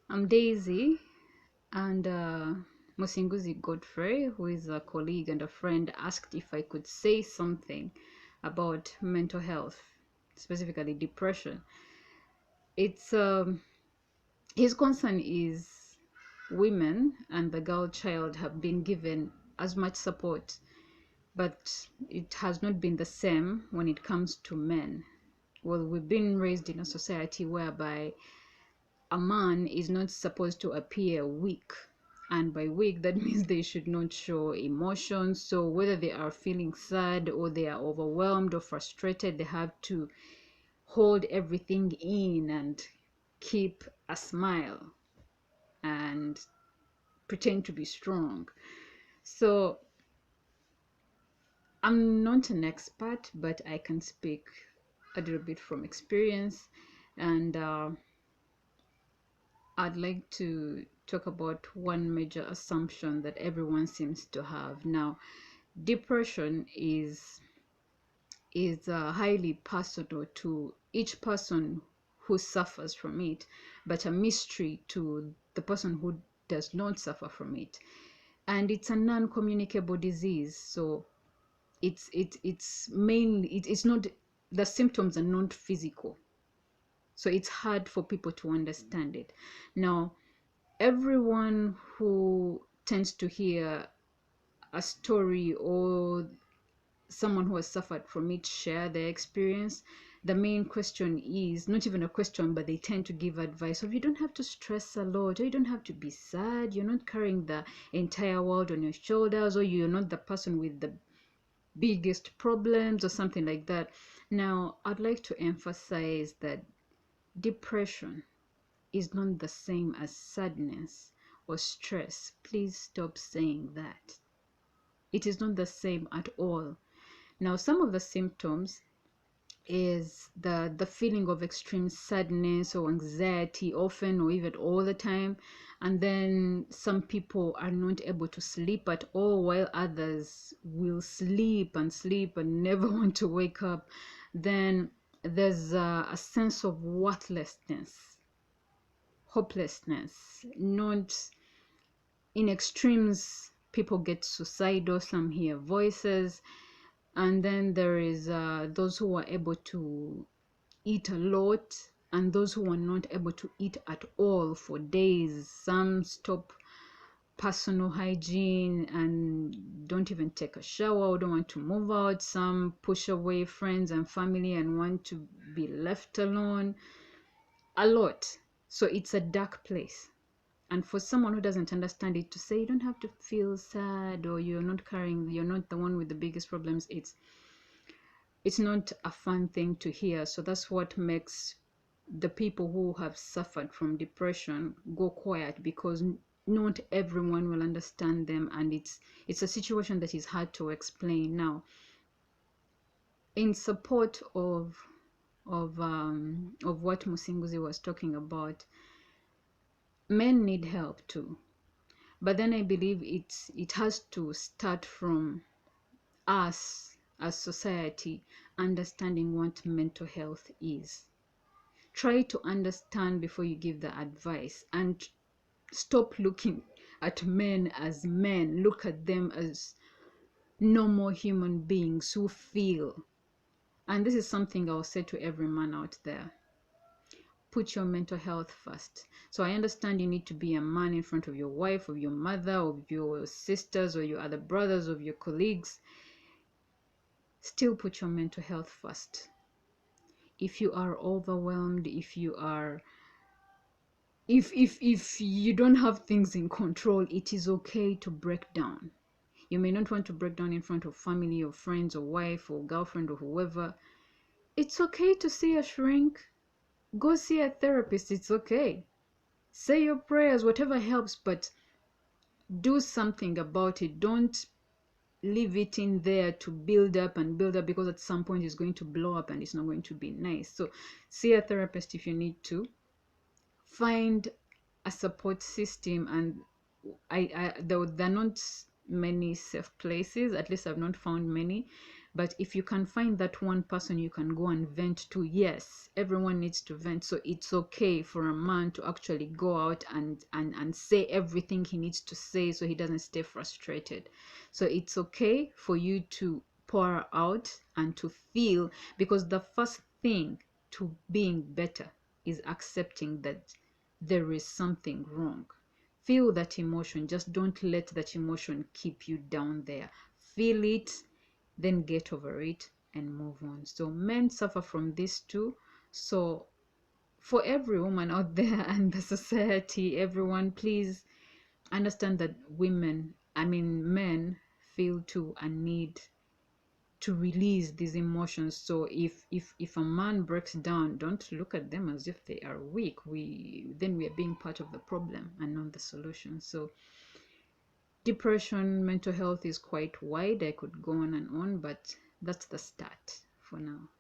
I'm Daisy, and Musinguzi Godfrey, who is a colleague and a friend, asked if I could say something about mental health, specifically depression. It's His concern is women and the girl child have been given as much support, but it has not been the same when it comes to men. Well, we've been raised in a society whereby a man is not supposed to appear weak, and by weak that means they should not show emotions. So whether they are feeling sad or they are overwhelmed or frustrated, they have to hold everything in and keep a smile and pretend to be strong. So I'm not an expert, but I can speak a little bit from experience, and I'd like to talk about one major assumption that everyone seems to have. Now, depression is highly personal to each person who suffers from it, but a mystery to the person who does not suffer from it. And it's a non-communicable disease, so it's mainly it's not, the symptoms are not physical, so it's hard for people to understand it. Now, everyone who tends to hear a story or someone who has suffered from it share their experience, the main question is not even a question, but they tend to give advice of, you don't have to stress a lot, or you don't have to be sad, you're not carrying the entire world on your shoulders, or you're not the person with the biggest problems, or something like that. Now, I'd like to emphasize that depression is not the same as sadness or stress. Please stop saying that. It is not the same at all. Now, some of the symptoms is the feeling of extreme sadness or anxiety, often or even all the time. And then some people are not able to sleep at all, while others will sleep and never want to wake up. Then there's a sense of worthlessness, hopelessness. Not in extremes, people get suicidal, some hear voices. And then there is those who are able to eat a lot, and those who are not able to eat at all for days. Some stop personal hygiene and don't even take a shower or don't want to move out. Some push away friends and family and want to be left alone. A lot. So it's a dark place. And for someone who doesn't understand it, to say you don't have to feel sad, or you're not the one with the biggest problems, it's not a fun thing to hear. So that's what makes the people who have suffered from depression go quiet, because not everyone will understand them, and it's a situation that is hard to explain. Now, in support of what Musinguzi was talking about, men need help too, but then I believe it has to start from us as society understanding what mental health is. Try to understand before you give the advice, and stop looking at men as men. Look at them as normal human beings who feel. And this is something I'll say to every man out there: put your mental health first. So I understand you need to be a man in front of your wife, of your mother, of your sisters, or your other brothers, of your colleagues. Still put your mental health first. If you are overwhelmed, if you are if you don't have things in control, it is okay to break down. You may not want to break down in front of family or friends or wife or girlfriend or whoever. It's okay to see a shrink. Go see a therapist. It's okay. Say your prayers, whatever helps, but do something about it. Don't leave it in there to build up and build up, because at some point it's going to blow up and it's not going to be nice. So see a therapist if you need to. Find a support system. And there are not many safe places, at least I've not found many, But if you can find that one person you can go and vent to, yes, everyone needs to vent. So it's okay for a man to actually go out and say everything he needs to say so he doesn't stay frustrated. So it's okay for you to pour out and to feel, because the first thing to being better is accepting that there is something wrong. Feel that emotion. Just don't let that emotion keep you down there. Feel it, then get over it and move on. So men suffer from this too. So for every woman out there and the society, everyone, please understand that men feel too and need to release these emotions. So if a man breaks down, don't look at them as if they are weak. We are being part of the problem and not the solution. So depression, mental health is quite wide. I could go on and on, but that's the start for now.